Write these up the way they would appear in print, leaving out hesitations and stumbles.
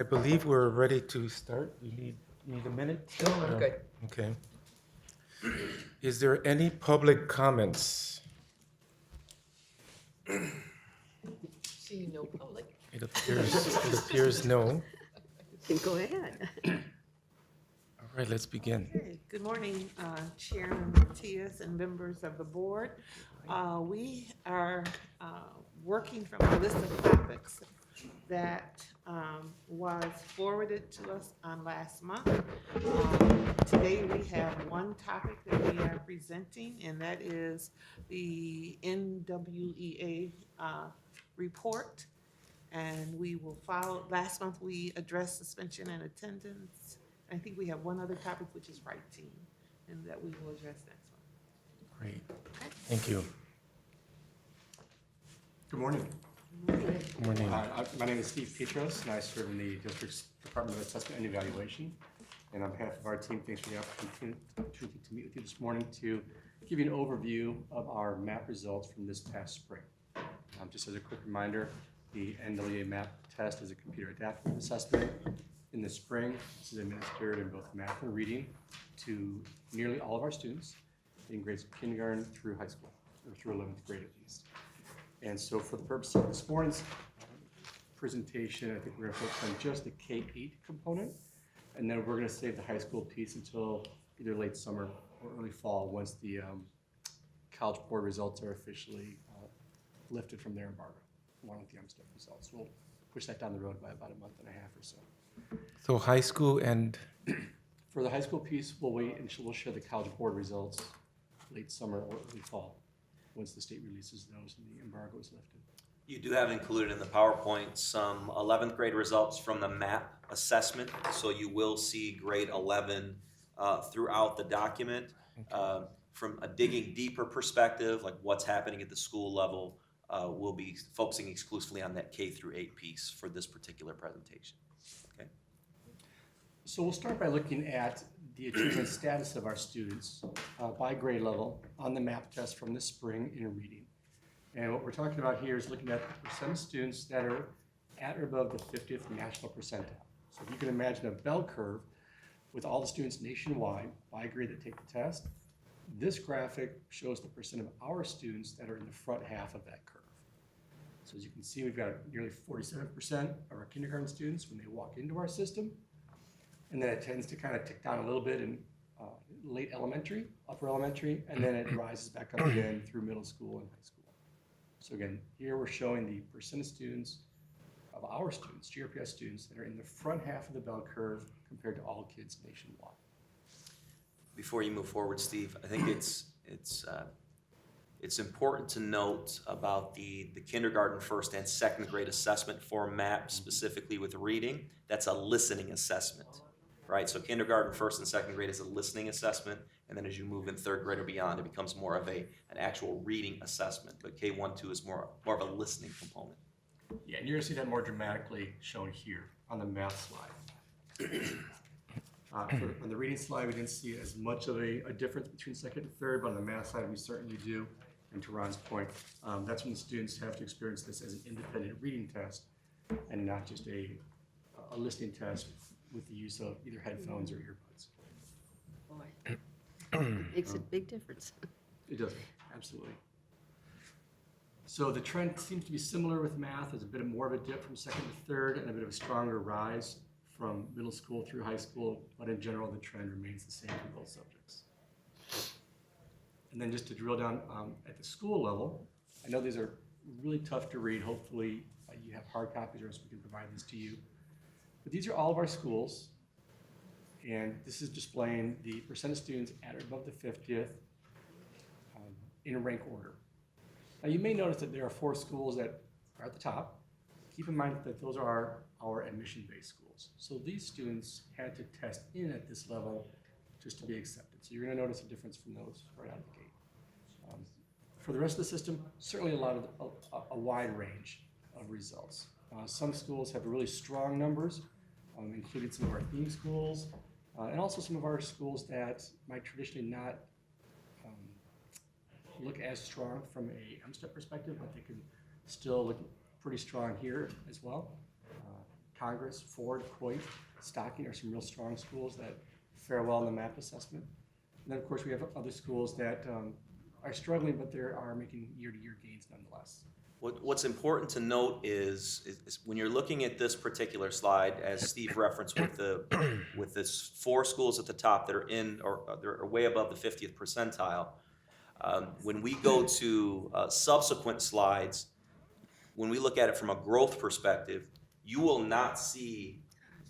I believe we're ready to start. You need a minute? No, I'm good. Okay. Is there any public comments? See no public. It appears no. Go ahead. All right, let's begin. Okay, good morning, Chairman Matias and members of the board. We are working from a list of topics that was forwarded to us on last month. Today we have one topic that we are presenting, and that is the NWEA report. And we will follow, last month we addressed suspension and attendance. I think we have one other topic, which is writing, and that we will address next month. Great. Thank you. Good morning. Good morning. My name is Steve Petros, and I serve in the district's Department of Assessment and Evaluation. And on behalf of our team, thanks for the opportunity to meet with you this morning to give you an overview of our MAP results from this past spring. Just as a quick reminder, the NWEA MAP test is a computer adaptive assessment. In the spring, this is administered in both math and reading to nearly all of our students in grades kindergarten through high school, or through 11th grade at least. And so for the purpose of this morning's presentation, I think we're going to focus on just the K-8 component, and then we're going to save the high school piece until either late summer or early fall once the College Board results are officially lifted from their embargo, along with the MSTEP results. We'll push that down the road by about a month and a half or so. So high school and For the high school piece, we'll wait and we'll share the College Board results late summer or early fall once the state releases those and the embargo is lifted. You do have included in the PowerPoint some 11th grade results from the MAP assessment, so you will see grade 11 throughout the document. From a digging deeper perspective, like what's happening at the school level, we'll be focusing exclusively on that K through 8 piece for this particular presentation. Okay. So we'll start by looking at the achievement status of our students by grade level on the MAP test from this spring in reading. And what we're talking about here is looking at the percent of students that are at or above the 50th national percentile. So if you can imagine a bell curve with all the students nationwide by grade that take the test, this graphic shows the percent of our students that are in the front half of that curve. So as you can see, we've got nearly 47% of our kindergarten students when they walk into our system. And then it tends to kind of tick down a little bit in late elementary, upper elementary, and then it rises back up again through middle school and high school. So again, here we're showing the percent of students, of our students, GRPS students, that are in the front half of the bell curve compared to all kids nationwide. Before you move forward, Steve, I think it's important to note about the kindergarten first and second grade assessment for MAP, specifically with reading. That's a listening assessment, right? So kindergarten first and second grade is a listening assessment, and then as you move in third grade or beyond, it becomes more of an actual reading assessment. But K1, 2 is more of a listening component. Yeah, and you're gonna see that more dramatically shown here on the math slide. On the reading slide, we didn't see as much of a difference between second and third, but on the math side, we certainly do. And to Ron's point, that's when the students have to experience this as an independent reading test and not just a listening test with the use of either headphones or earbuds. Boy, makes a big difference. It does, absolutely. So the trend seems to be similar with math. There's a bit more of a dip from second to third and a bit of a stronger rise from middle school through high school, but in general, the trend remains the same for both subjects. And then just to drill down at the school level, I know these are really tough to read. Hopefully you have hard copies or else we can provide these to you. But these are all of our schools, and this is displaying the percent of students at or above the 50th in rank order. Now you may notice that there are 4 schools that are at the top. Keep in mind that those are our admission-based schools. So these students had to test in at this level just to be accepted. So you're going to notice a difference from those right out of the gate. For the rest of the system, certainly a wide range of results. Some schools have really strong numbers, including some of our theme schools, and also some of our schools that might traditionally not look as strong from a MSTEP perspective, but they can still look pretty strong here as well. Congress, Ford, Coit, Stocking are some real strong schools that fare well in the MAP assessment. And then, of course, we have other schools that are struggling, but they are making year-to-year gains nonetheless. What's important to note is when you're looking at this particular slide, as Steve referenced with this 4 schools at the top that are they're way above the 50th percentile. When we go to subsequent slides, when we look at it from a growth perspective, you will not see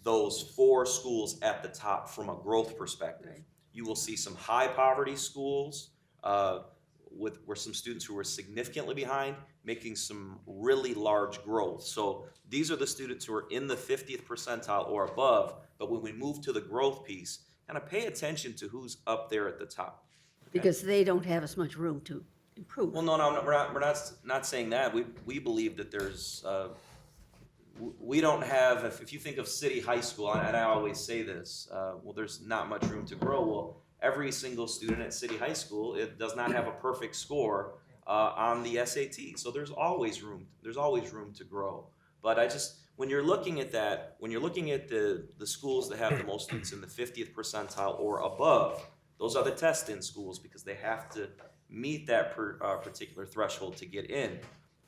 those 4 schools at the top from a growth perspective. Right. You will see some high poverty schools where some students who were significantly behind making some really large growth. So these are the students who are in the 50th percentile or above, but when we move to the growth piece, kind of pay attention to who's up there at the top. Because they don't have as much room to improve. Well, no, we're not saying that. We believe that there's, we don't have, if you think of City High School, and I always say this, well, there's not much room to grow. Well, every single student at City High School, it does not have a perfect score on the SAT. So there's always room to grow. But when you're looking at that, when you're looking at the schools that have the most students in the 50th percentile or above, those are the test-in schools because they have to meet that particular threshold to get in.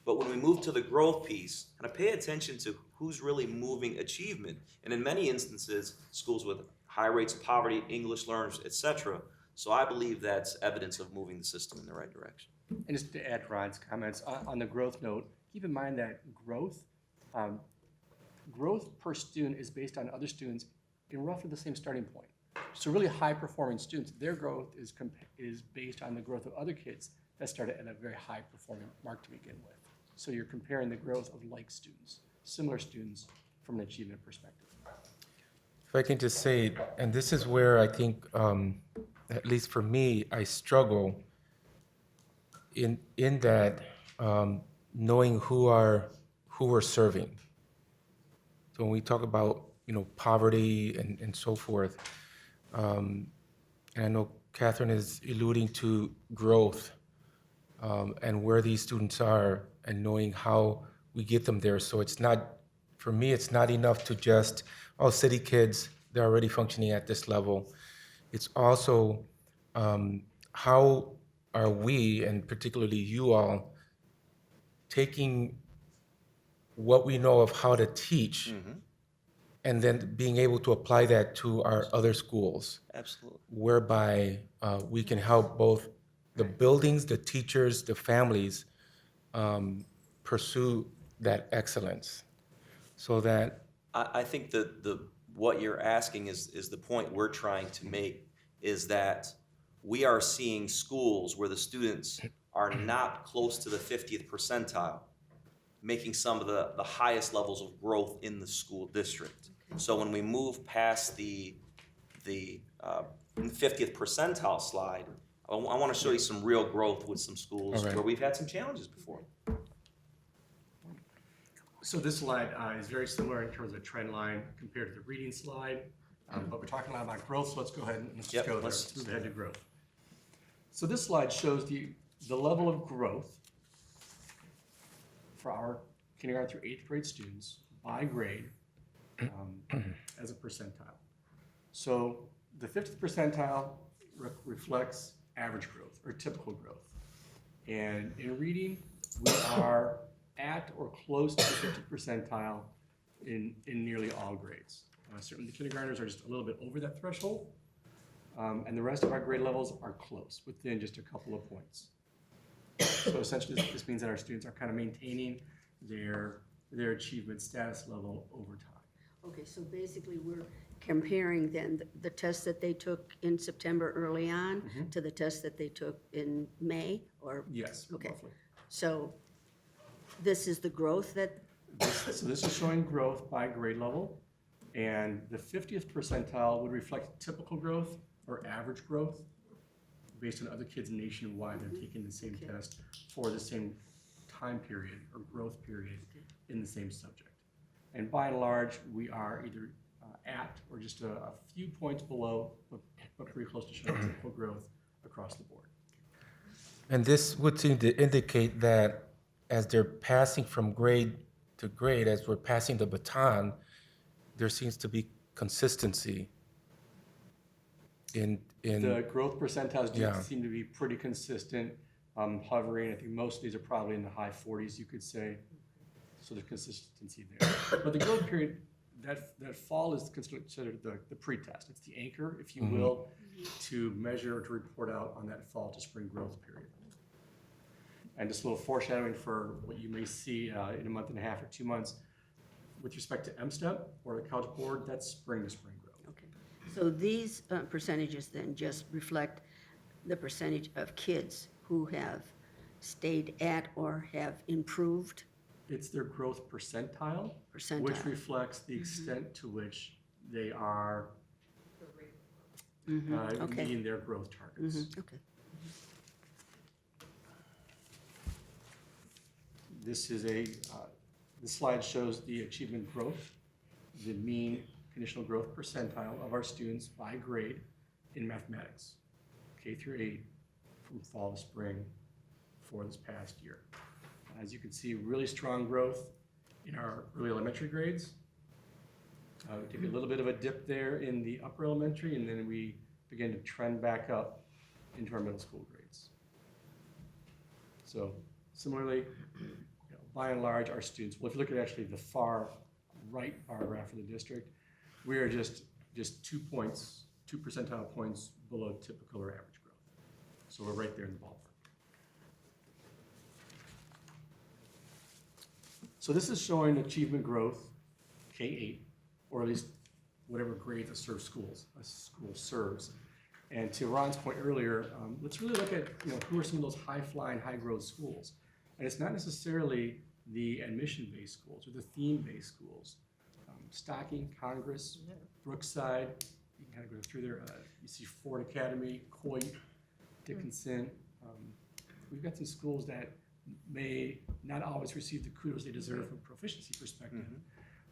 But when we move to the growth piece, kind of pay attention to who's really moving achievement. And in many instances, schools with high rates of poverty, English learners, etc. So I believe that's evidence of moving the system in the right direction. And just to add to Ron's comments, on the growth note, keep in mind that growth per student is based on other students in roughly the same starting point. So really high-performing students, their growth is based on the growth of other kids that started at a very high-performing mark to begin with. So you're comparing the growth of like students, similar students from an achievement perspective. If I can just say, and this is where I think, at least for me, I struggle in that knowing who we're serving. So when we talk about poverty and so forth, and I know Catherine is alluding to growth and where these students are and knowing how we get them there. So it's not, for me, it's not enough to just, city kids, they're already functioning at this level. It's also how are we, and particularly you all, taking what we know of how to teach and then being able to apply that to our other schools. Absolutely. Whereby we can help both the buildings, the teachers, the families pursue that excellence. So that I think that what you're asking is the point we're trying to make, is that we are seeing schools where the students are not close to the 50th percentile, making some of the highest levels of growth in the school district. So when we move past the 50th percentile slide, I want to show you some real growth with some schools where we've had some challenges before. So this slide is very similar in terms of trend line compared to the reading slide, but we're talking a lot about growth, so let's go ahead and let's just go there. Let's move ahead to growth. So this slide shows the level of growth for our kindergarten through 8th grade students by grade as a percentile. So the 50th percentile reflects average growth or typical growth. And in reading, we are at or close to the 50th percentile in nearly all grades. Certainly the kindergartners are just a little bit over that threshold, and the rest of our grade levels are close, within just a couple of points. So essentially this means that our students are kind of maintaining their achievement status level over time. Okay, so basically we're comparing then the test that they took in September early on to the test that they took in May, or? Yes, Okay. roughly. So this is the growth that, So this is showing growth by grade level, and the 50th percentile would reflect typical growth or average growth based on other kids nationwide that are taking the same test for the same time period or growth period in the same subject. And by and large, we are either at or just a few points below, but pretty close to showing typical growth across the board. And this would seem to indicate that as they're passing from grade to grade, as we're passing the baton, there seems to be consistency in The growth percentiles do Yeah. seem to be pretty consistent, hovering. I think most of these are probably in the high 40s, you could say. So there's consistency there. But the growth period, that fall is considered the pretest. It's the anchor, if you will, to measure, to report out on that fall to spring growth period. And just a little foreshadowing for what you may see in a month and a half or 2 months. With respect to MSTEP or the College Board, that's spring to spring growth. Okay. So these percentages then just reflect the percentage of kids who have stayed at or have improved? It's their growth percentile, which Percentile. reflects the extent to which they are Okay. meeting their growth targets. Okay. This is this slide shows the achievement growth, the mean conditional growth percentile of our students by grade in mathematics, K through 8, from fall to spring for this past year. As you can see, really strong growth in our early elementary grades. We take a little bit of a dip there in the upper elementary, and then we begin to trend back up into our middle school grades. So similarly, by and large, our students, well, if you look at actually the far right bar graph for the district, we are just 2 points, 2 percentile points below typical or average growth. So we're right there in the ballpark. So this is showing achievement growth, K-8, or at least whatever grade a school serves. And to Ron's point earlier, let's really look at who are some of those high-flying, high-growth schools. And it's not necessarily the admission-based schools or the theme-based schools. Stocking, Congress, Brookside, you can kind of go through there. You see Ford Academy, Coit, Dickinson. We've got some schools that may not always receive the kudos they deserve from a proficiency perspective,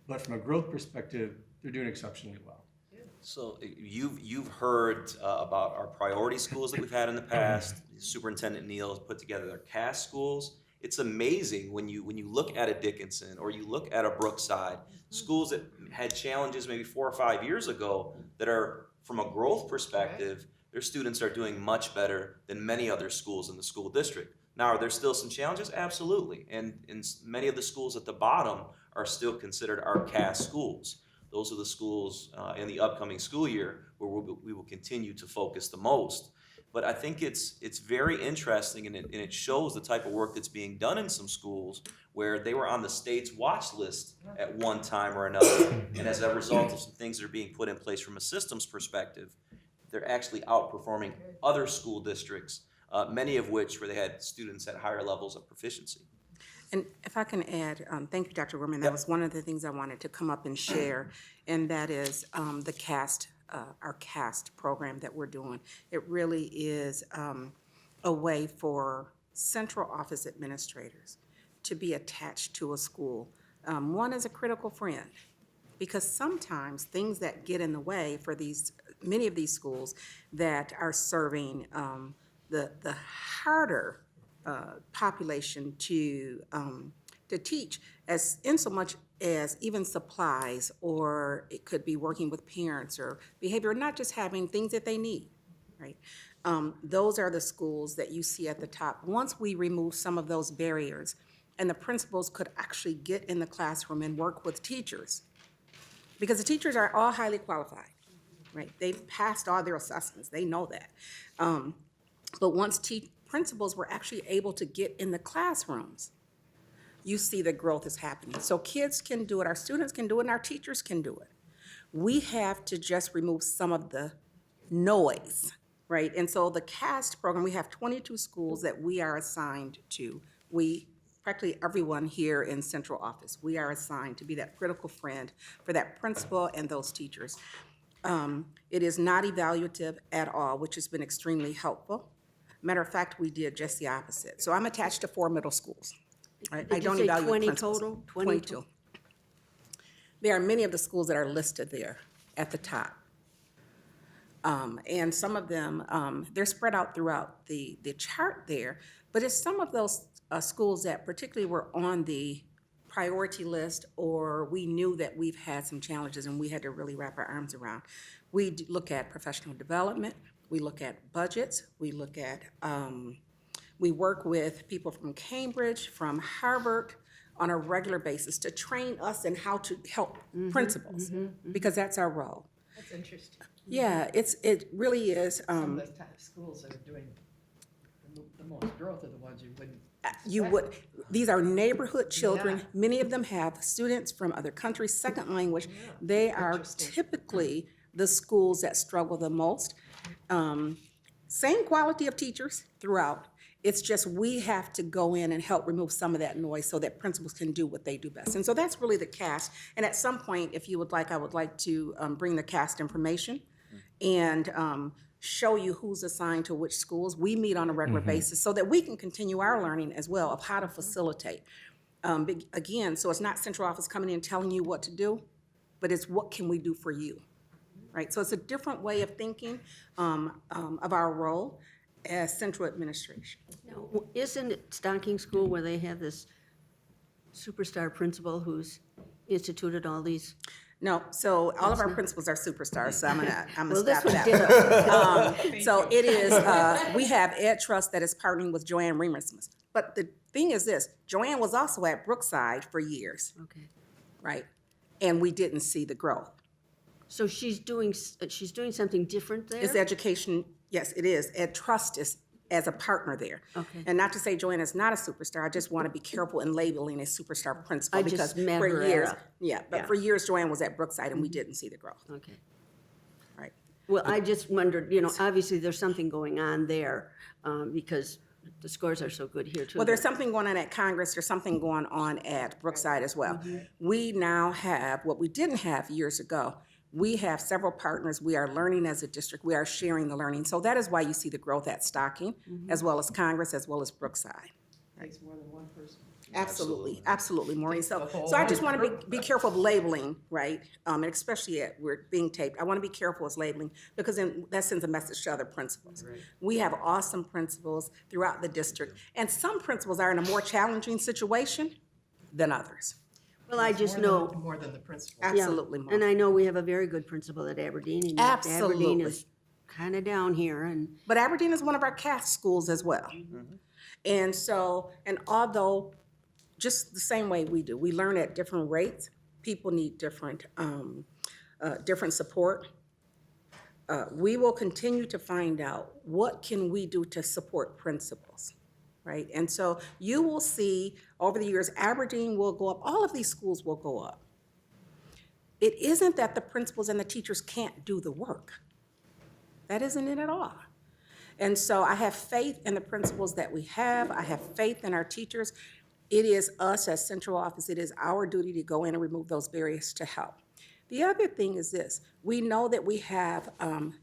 but from a growth perspective, they're doing exceptionally well. So you've heard about our priority schools that we've had in the past. Superintendent Neal has put together their CAS schools. It's amazing when you look at a Dickinson or you look at a Brookside, schools that had challenges maybe 4 or 5 years ago that are, from a growth perspective, their students are doing much better than many other schools in the school district. Now, are there still some challenges? Absolutely. And many of the schools at the bottom are still considered our CAS schools. Those are the schools in the upcoming school year where we will continue to focus the most. But I think it's very interesting, and it shows the type of work that's being done in some schools where they were on the state's watch list at one time or another. And as a result of some things that are being put in place from a systems perspective, they're actually outperforming other school districts, many of which where they had students at higher levels of proficiency. And if I can add, thank you, Dr. Werman. That was one of the things I wanted to come up and share, and that is the CAST, our CAST program that we're doing. It really is a way for central office administrators to be attached to a school. One is a critical friend, because sometimes things that get in the way for many of these schools that are serving the harder population to teach, as in so much as even supplies, or it could be working with parents or behavior, not just having things that they need, right? Those are the schools that you see at the top. Once we remove some of those barriers and the principals could actually get in the classroom and work with teachers, because the teachers are all highly qualified, right? They've passed all their assessments, they know that. But once principals were actually able to get in the classrooms, you see the growth is happening. So kids can do it, our students can do it, and our teachers can do it. We have to just remove some of the noise, right? And so the CAST program, we have 22 schools that we are assigned to. Practically everyone here in central office, we are assigned to be that critical friend for that principal and those teachers. It is not evaluative at all, which has been extremely helpful. Matter of fact, we did just the opposite. So I'm attached to 4 middle schools. I Did you don't say evaluate 20 principals. total? 22. There are many of the schools that are listed there at the top. And some of them, they're spread out throughout the chart there, but it's some of those schools that particularly were on the priority list, or we knew that we've had some challenges and we had to really wrap our arms around. We look at professional development, we look at budgets, we look at, we work with people from Cambridge, from Harvard on a regular basis to train us in how to help principals, because that's our role. That's interesting. Yeah, it really is. Some of the type of schools that are doing the most growth are the ones you wouldn't. You would, these are neighborhood children. Yeah. Many of them have students from other countries, second language. They are Interesting. typically the schools that struggle the most. Same quality of teachers throughout. It's just we have to go in and help remove some of that noise so that principals can do what they do best. And so that's really the cast. And at some point, if you would like, I would like to bring the cast information and show you who's assigned to which schools. We meet on a regular basis so that we can continue our learning as well of how to facilitate. Again, so it's not central office coming in and telling you what to do, but it's what can we do for you, right? So it's a different way of thinking of our role as central administration. Now, isn't it Stocking School where they have this superstar principal who's instituted all these? No, so all of our principals are superstars, so I'm gonna Well, this stop one that. did. So it is, we have Ed Trust that is partnering with Joanne Remerson's. But the thing is this, Joanne was also at Brookside for years, Okay. right? And we didn't see the growth. So she's doing something different there? It's education, yes, it is. Ed Trust is as a partner there. Okay. And not to say Joanne is not a superstar, I just want to be careful in labeling a superstar principal. I just because met for her at years, a- yeah, but yeah. for years Joanne was at Brookside and we didn't see the growth, Okay. right? Well, I just wondered, obviously there's something going on there because the scores are so good here too. Well, there's something going on at Congress, there's something going on at Brookside as well. We now have, what we didn't have years ago, we have several partners, we are learning as a district, we are sharing the learning. So that is why you see the growth at Stocking, as well as Congress, as well as Brookside. Takes more than one person. Absolutely, absolutely, Maureen. So, the whole so I just want to be careful of labeling, right? And especially we're being taped. I want to be careful with labeling because then that sends a message to other principals. We have awesome principals throughout the district, and some principals are in a more challenging situation than others. Well, I just know, More than the principal. yeah, Absolutely, and Maureen. I know we have a very good principal at Aberdeen. And yet Aberdeen Absolutely. is kind of down here and, But Aberdeen is one of our CAST schools as well. And so, and although, just the same way we do, we learn at different rates, people need different, different support. We will continue to find out what can we do to support principals, right? And so you will see over the years, Aberdeen will go up, all of these schools will go up. It isn't that the principals and the teachers can't do the work. That isn't it at all. And so I have faith in the principals that we have. I have faith in our teachers. It is us as central office, it is our duty to go in and remove those barriers to help. The other thing is this, we know that we have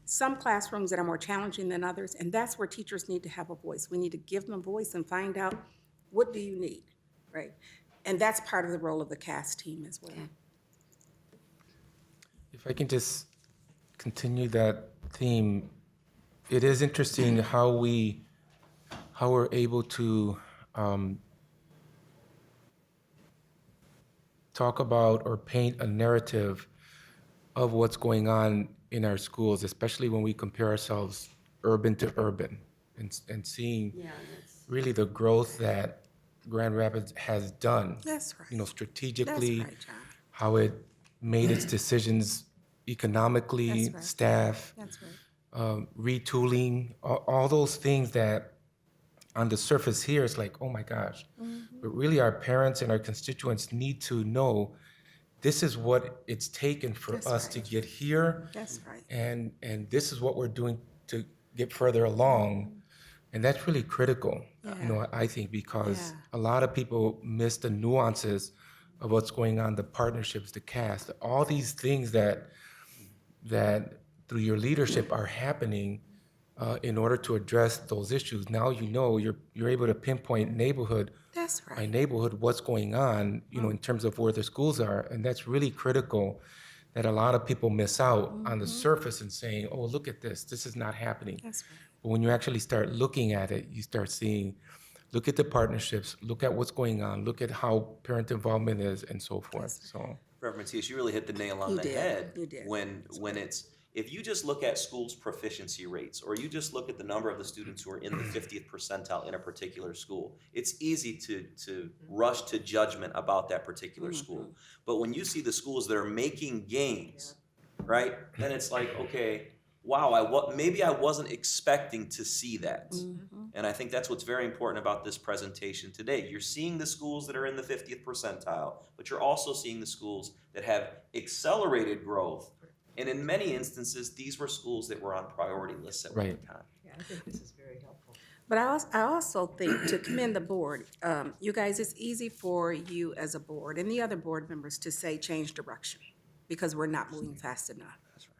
some classrooms that are more challenging than others, and that's where teachers need to have a voice. We need to give them a voice and find out, what do you need, right? And that's part of the role of the CAST team as well. If I can just continue that theme, it is interesting how we're able to talk about or paint a narrative of what's going on in our schools, especially when we compare ourselves urban to urban and seeing yeah, that's, really the growth that Grand Rapids has done. That's right. You know, strategically, That's right, John. how it made its decisions economically, That's right. staff, That's right. retooling, all those things that on the surface here, it's like, oh my gosh. But really our parents and our constituents need to know this is what it's taken for That's us to get here. That's right. And this is what we're doing to get further along. And that's really critical, you know, I think, because Yeah. a lot of people miss the nuances of what's going on, the partnerships, the cast, all these things that through your leadership are happening in order to address those issues. Now you know you're able to pinpoint neighborhood That's by right. neighborhood what's going on, you know, in terms of where the schools are, and that's really critical. That a lot of people miss out on the surface and saying, "Oh, look at this. This is not happening." That's right. But when you actually start looking at it, you start seeing look at the partnerships, look at what's going on, look at how parent involvement is, and so forth. So Reverend Matias, you really hit the nail on You the did. head. You did. When it's, if you just look at schools' proficiency rates, or you just look at the number of the students who are in the 50th percentile in a particular school, it's easy to rush to judgment about that particular school. But when you see the schools that are making gains, right, then it's like, okay, wow, maybe I wasn't expecting to see that. And I think that's what's very important about this presentation today. You're seeing the schools that are in the 50th percentile, but you're also seeing the schools that have accelerated growth. And in many instances, these were schools that were on priority lists at one Right. time. Yeah, I think this is very helpful. But I also think, to commend the board, you guys, it's easy for you as a board and the other board members to say change direction because we're not moving fast enough. That's right.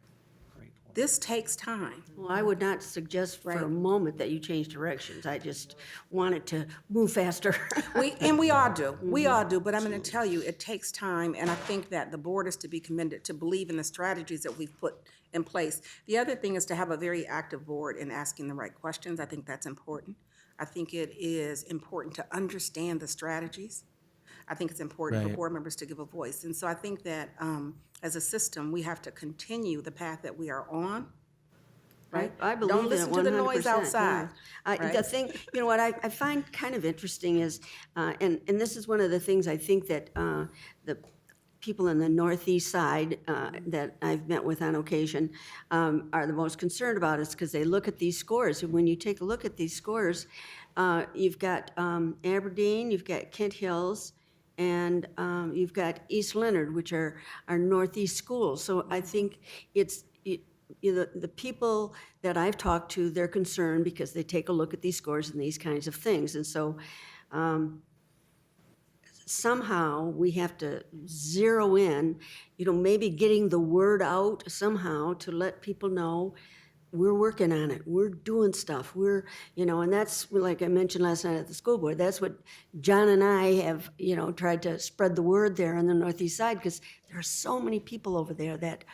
Great point. This takes time. Well, I would not suggest for a Right. moment that you change directions. I just want it to move faster. We all do, but I'm gonna tell you, it takes time, and I think that the board is to be commended to believe in the strategies that we've put in place. The other thing is to have a very active board in asking the right questions. I think that's important. I think it is important to understand the strategies. I think it's important for Right. board members to give a voice. And so I think that, as a system, we have to continue the path that we are on, right? I believe Don't in it listen to the 100%, noise outside. The right? thing, you know, what I find kind of interesting is, and this is one of the things I think that the people in the northeast side that I've met with on occasion are the most concerned about is because they look at these scores. And when you take a look at these scores, you've got Aberdeen, you've got Kent Hills, and you've got East Leonard, which are northeast schools. So I think the people that I've talked to, they're concerned because they take a look at these scores and these kinds of things. And so somehow we have to zero in, maybe getting the word out somehow to let people know we're working on it. We're doing stuff. And that's, like I mentioned last night at the school board, that's what John and I have, tried to spread the word there on the northeast side, because there are so many people over there that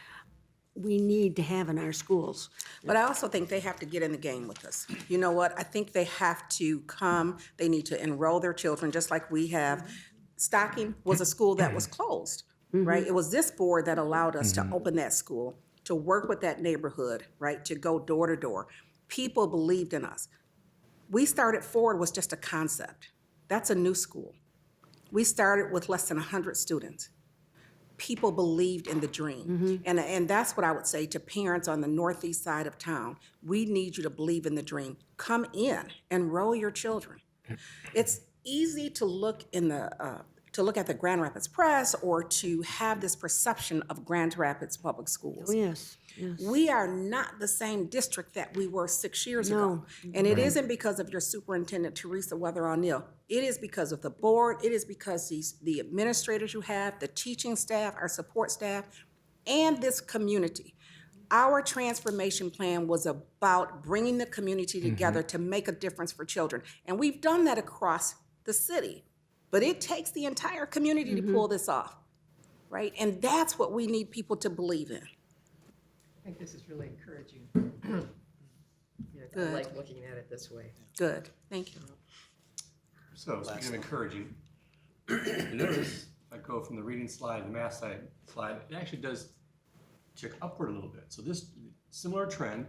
we need to have in our schools. But I also think they have to get in the game with us. You know what? I think they have to come, they need to enroll their children, just like we have. Stocking was a school that was closed, right? It was this board that allowed us to open that school, to work with that neighborhood, right? To go door to door. People believed in us. We started Ford was just a concept. That's a new school. We started with less than 100 students. People believed in the dream. And that's what I would say to parents on the northeast side of town. We need you to believe in the dream. Come in, enroll your children. It's easy to look at the Grand Rapids Press or to have this perception of Grand Rapids Public Schools. Oh, yes. We are not the same district that we were 6 years ago. And it isn't because of your superintendent, Teresa Weather O'Neill. It is because of the board. It is because the administrators you have, the teaching staff, our support staff, and this community. Our transformation plan was about bringing the community together to make a difference for children. And we've done that across the city. But it takes the entire community to pull this off, right? And that's what we need people to believe in. I think this is really encouraging. I Good. like looking at it this way. Good, thank you. So, speaking of encouraging, you notice, if I go from the reading slide, the math slide, it actually does tick upward a little bit. So this, similar trend,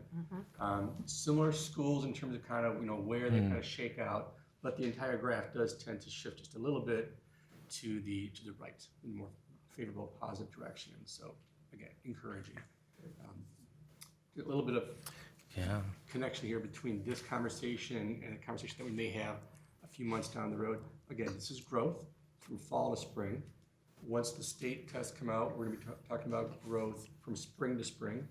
similar schools in terms of kind of, where they kind of shake out, but the entire graph does tend to shift just a little bit to the right, in a more favorable, positive direction. And so, again, encouraging. A little bit of connection here between this conversation and a conversation that we may have a few months down the road. Again, this is growth from fall to spring. Once the state tests come out, we're going to be talking about growth from spring to spring.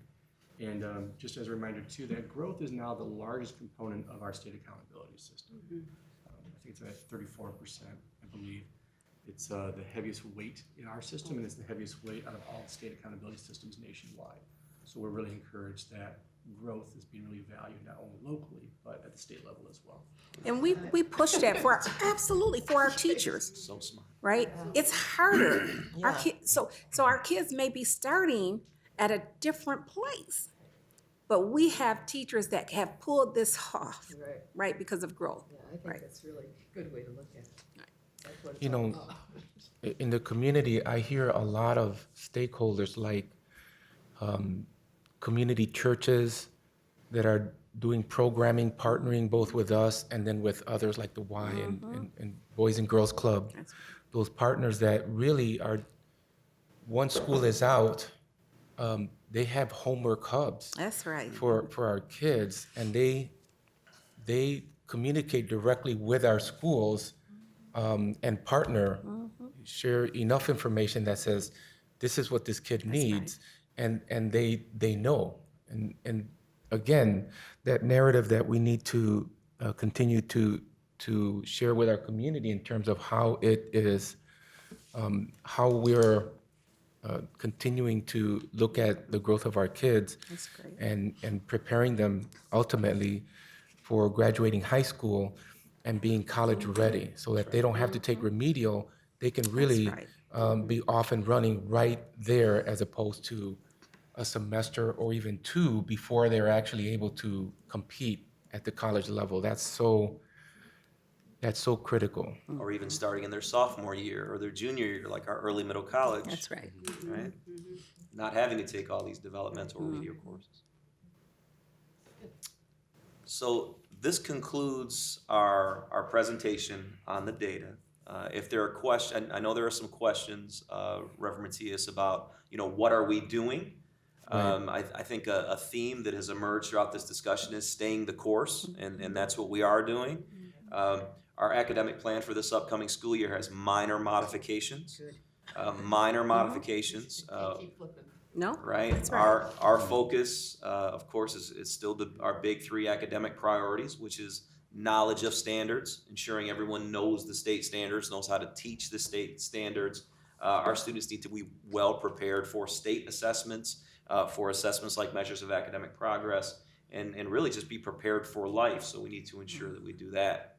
And just as a reminder too, that growth is now the largest component of our state accountability system. I think it's at 34%, I believe. It's the heaviest weight in our system, and it's the heaviest weight out of all state accountability systems nationwide. So we're really encouraged that growth is being really valued not only locally, but at the state level as well. And we push that for our teachers, So smart. right? It's harder. So our kids may be starting at a different place. But we have teachers that have pulled this off, Right. right, because of growth. Yeah, I think Right. that's really a good way to look at it. That's what it's You all know, about. In the community, I hear a lot of stakeholders like community churches that are doing programming, partnering both with us and then with others like the Y and Boys and Girls Club. Those partners that really are, once school is out, they have homework hubs That's right. for our kids, and they communicate directly with our schools and partner, share enough information that says, this is what this kid needs, and they know. And again, that narrative that we need to continue to share with our community in terms of how it is, how we're continuing to look at the growth of our kids That's great. and preparing them ultimately for graduating high school and being college ready, so that they don't have to take remedial, they can really right. be off and running right there, as opposed to a semester or even two before they're actually able to compete at the college level. That's so critical. Or even starting in their sophomore year or their junior year, like our early middle college. That's right. Right? Not having to take all these developmental remedial courses. So this concludes our presentation on the data. If there are questions, I know there are some questions, Reverend Matias, about, what are we doing? I think a theme that has emerged throughout this discussion is staying the course, and that's what we are doing. Our academic plan for this upcoming school year has minor modifications. Minor modifications. Keep flipping. No? Right? That's right. Our focus, of course, is still our big three academic priorities, which is knowledge of standards, ensuring everyone knows the state standards, knows how to teach the state standards. Our students need to be well prepared for state assessments, for assessments like measures of academic progress, and really just be prepared for life. So we need to ensure that we do that.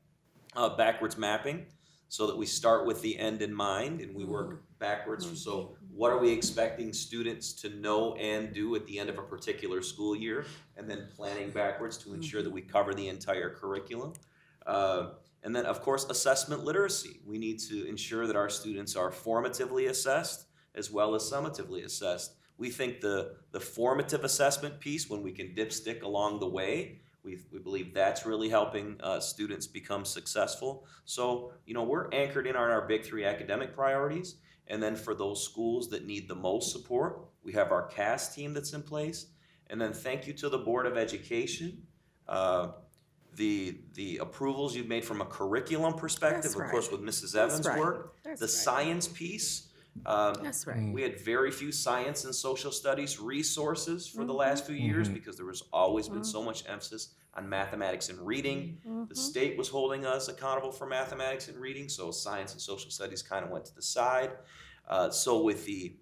Backwards mapping, so that we start with the end in mind and we work backwards. So what are we expecting students to know and do at the end of a particular school year, and then planning backwards to ensure that we cover the entire curriculum. And then, of course, assessment literacy. We need to ensure that our students are formatively assessed as well as summatively assessed. We think the formative assessment piece, when we can dipstick along the way, we believe that's really helping students become successful. So, we're anchored in on our big three academic priorities. And then for those schools that need the most support, we have our CAS team that's in place. And then thank you to the Board of Education. The approvals you've made from a curriculum perspective, That's of right. course, with Mrs. Evans' right. work. That's The right. science piece. That's right. We had very few science and social studies resources for the last few years because there has always been so much emphasis on mathematics and reading. The state was holding us accountable for mathematics and reading, so science and social studies kind of went to the side. So with the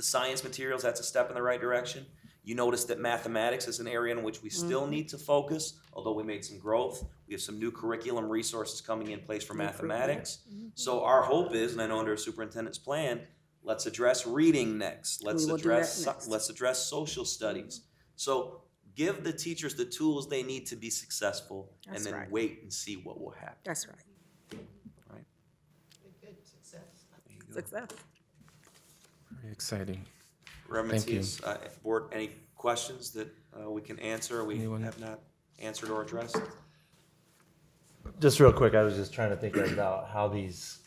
science materials, that's a step in the right direction. You notice that mathematics is an area in which we still need to focus, although we made some growth. We have some new curriculum resources coming in place for mathematics. So our hope is, and I know under a superintendent's plan, let's address reading next. Let's We will do that address next. let's address social studies. So give the teachers the tools they need to be successful, That's and then right. wait and see what will happen. That's right. Right? Good success. There you go. Success. Very exciting. Reverend Thank you. Matias, Board, any questions that we can answer or we Anyone? have not answered or addressed? Just real quick, I was just trying to think about how these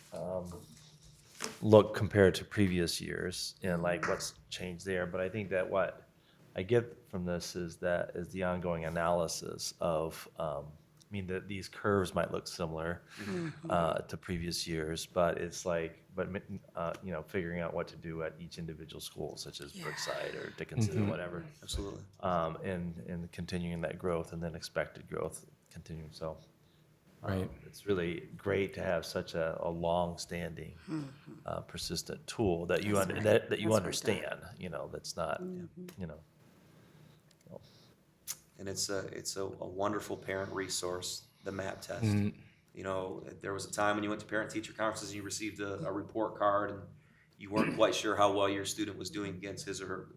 look compared to previous years and like what's changed there. But I think that what I get from this is the ongoing analysis of, these curves might look similar to previous years, but it's like, figuring out what to do at each individual school, such as Brookside or Dickinson or whatever. Absolutely. And continuing that growth and then expected growth continuing. So Right. it's really great to have such a long-standing, persistent tool that you That's right. that you That's right, understand. That's not And it's a wonderful parent resource, the MAP test. There was a time when you went to parent-teacher conferences and you received a report card and you weren't quite sure how well your student was doing against his or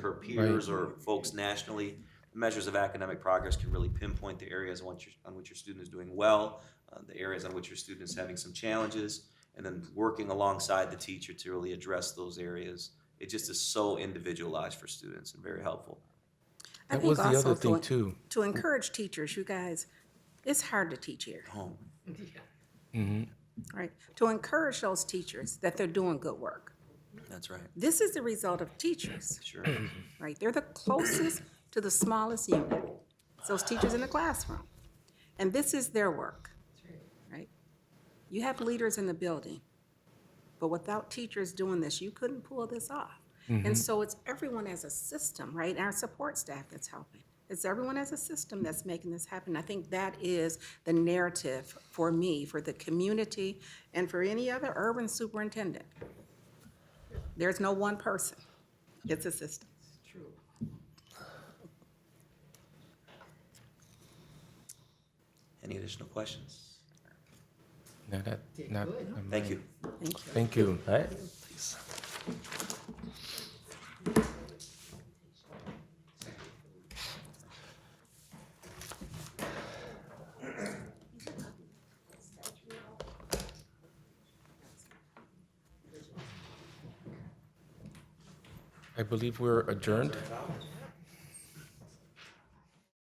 her peers or folks nationally. measures of academic progress can really pinpoint the areas on which your student is doing well, the areas on which your student is having some challenges, and then working alongside the teacher to really address those areas. It just is so individualized for students and very helpful. I That think was the also other thing too. to encourage teachers, you guys, it's hard to teach here, Oh, right? To encourage those teachers that they're doing good work. that's right. This is the result of teachers, Sure. right? They're the closest to the smallest unit. It's those teachers in the classroom. And this is their work, right? You have leaders in the building, but without teachers doing this, you couldn't pull this off. And so it's everyone as a system, right? Our support staff that's helping. It's everyone as a system that's making this happen. I think that is the narrative for me, for the community, and for any other urban superintendent. There's no one person. It's a system. True. Any additional questions? No, not, good. on Thank mine. you. Thank you. All right, please. I believe we're adjourned.